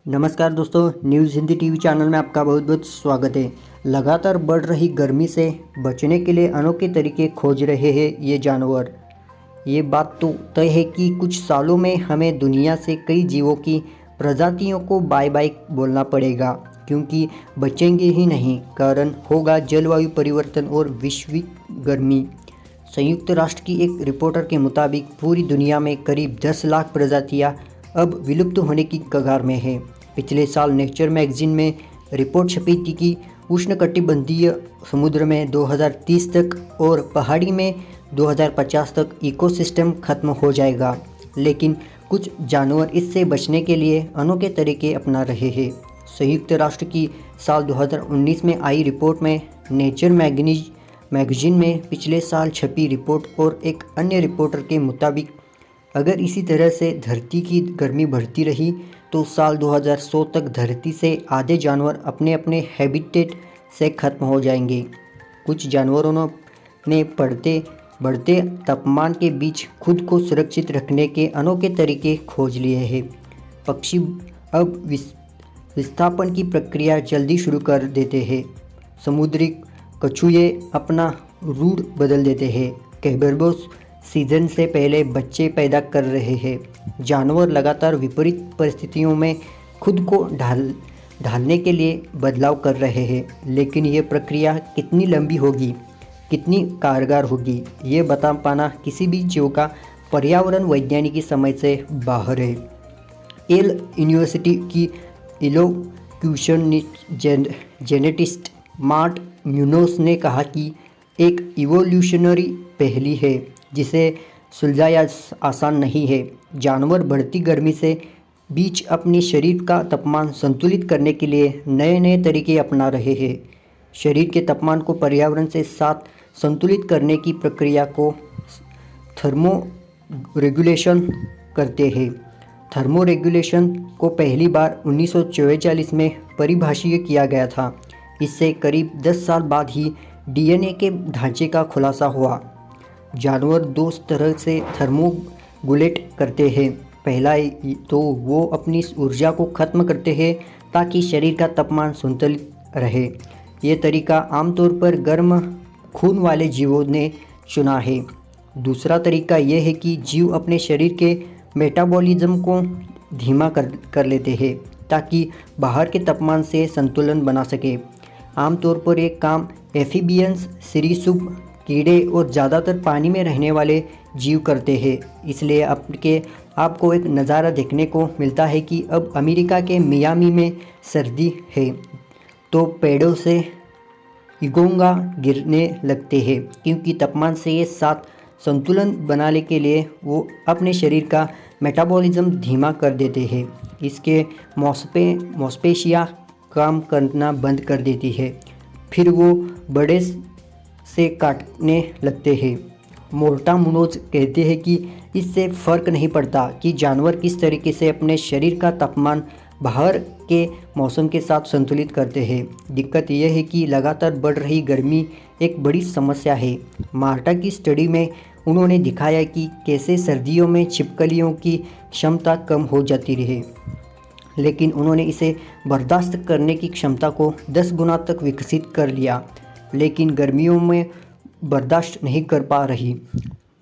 नमस्कार दोस्तों, news Hindi TV channel में आपका बहुत बहुत स्वागत है। लगातार बढ़ रही गर्मी से बचने के लिए अनोखे तरीके खोज रहे हैं ये जानवर। ये बात तो तय है कि कुछ सालों में हमें दुनिया से कई जीवों की प्रजातियों को बाय बाय बोलना पड़ेगा, क्योंकि बचेंगे ही नहीं। कारण होगा जलवायु परिवर्तन और वैश्विक गर्मी। संयुक्त राष्ट्र की एक रिपोर्टर के मुताबिक पूरी दुनिया में करीब 10 लाख प्रजातियां अब विलुप्त होने की कगार में है। पिछले साल नेचर मैगजीन में रिपोर्ट छपी थी कि उष्णकटिबंधीय समुद्र में 2030 तक और पहाड़ी में 2050 तक इकोसिस्टम खत्म हो जाएगा। लेकिन कुछ जानवर इससे बचने के लिए अनोखे तरीके अपना रहे हैं। संयुक्त राष्ट्र की साल 2019 में आई रिपोर्ट में नेचर मैगजीन में पिछले साल छपी रिपोर्ट और एक अन्य रिपोर्टर के मुताबिक अगर इसी तरह से धरती की गर्मी बढ़ती रही तो साल 2100 तक धरती से आधे जानवर अपने अपने हैबिटेट से ख़त्म हो जाएंगे। कुछ जानवरों ने बढ़ते तापमान के बीच खुद को सुरक्षित रखने के अनोखे तरीके खोज लिए हैं। पक्षी अब विस्थापन की प्रक्रिया जल्दी शुरू कर देते हैं। समुद्री कछुए अपना रूट बदल देते हैं। कैबरबोस सीजन से पहले बच्चे पैदा कर रहे हैं। जानवर लगातार विपरीत परिस्थितियों में खुद को ढालने के लिए बदलाव कर रहे हैं। लेकिन ये प्रक्रिया कितनी लंबी होगी, कितनी कारगर होगी, ये बता पाना किसी भी जीव का पर्यावरण वैज्ञानिकी समझ से बाहर है। येल यूनिवर्सिटी की इलोक्यूशन जेनेटिस्ट मार्ट म्यूनोस ने कहा कि एक इवोल्यूशनरी पहेली है जिसे सुलझाया आसान नहीं है। जानवर बढ़ती गर्मी से बीच अपने शरीर का तापमान संतुलित करने के लिए नए नए तरीके अपना रहे हैं। शरीर के तापमान को पर्यावरण के साथ संतुलित करने की प्रक्रिया को थर्मो रेगुलेशन कहते हैं। थर्मो रेगुलेशन को पहली बार 1944 में परिभाषित किया गया था। इससे करीब 10 साल बाद ही डीएनए के ढांचे का खुलासा हुआ। जानवर दो तरह से थर्मोगुलेट करते हैं। पहला तो वो अपनी ऊर्जा को ख़त्म करते हैं ताकि शरीर का तापमान संतुलित रहे। ये तरीका आमतौर पर गर्म खून वाले जीवों ने चुना है। दूसरा तरीका यह है कि जीव अपने शरीर के मेटाबॉलिज्म को धीमा कर लेते हैं ताकि बाहर के तापमान से संतुलन बना सके। आमतौर पर एक काम एफीबियंस, सरीसृप, कीड़े और ज़्यादातर पानी में रहने वाले जीव करते हैं। इसलिए आपको एक नज़ारा देखने को मिलता है कि अब अमेरिका के मियामी में सर्दी है तो पेड़ों से इगोंगा गिरने लगते हैं, क्योंकि तापमान से ये साथ संतुलन बनाने के लिए वो अपने शरीर का मेटाबॉलिज्म धीमा कर देते हैं। इसके मॉस्पेशिया काम करना बंद कर देती है, फिर वो बड़े से काटने लगते हैं। मोर्टा मुनोज कहते हैं कि इससे फ़र्क नहीं पड़ता कि जानवर किस तरीके से अपने शरीर का तापमान बाहर के मौसम के साथ संतुलित करते हैं। दिक्कत यह है कि लगातार बढ़ रही गर्मी एक बड़ी समस्या है। मार्टा की स्टडी में उन्होंने दिखाया कि कैसे सर्दियों में छिपकलियों की क्षमता कम हो जाती रही, लेकिन उन्होंने इसे बर्दाश्त करने की क्षमता को 10 गुना तक विकसित कर लिया, लेकिन गर्मियों में बर्दाश्त नहीं कर पा रही।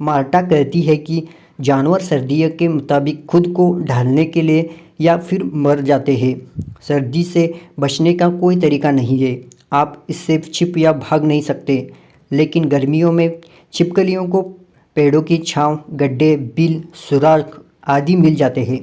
मार्टा कहती है कि जानवर सर्दियों के मुताबिक खुद को ढालने के लिए या फिर मर जाते हैं। सर्दी से बचने का कोई तरीका नहीं है। आप इससे छिप या भाग नहीं सकते, लेकिन गर्मियों में छिपकलियों को पेड़ों की छांव, गड्ढे, बिल, सुराख आदि मिल जाते हैं।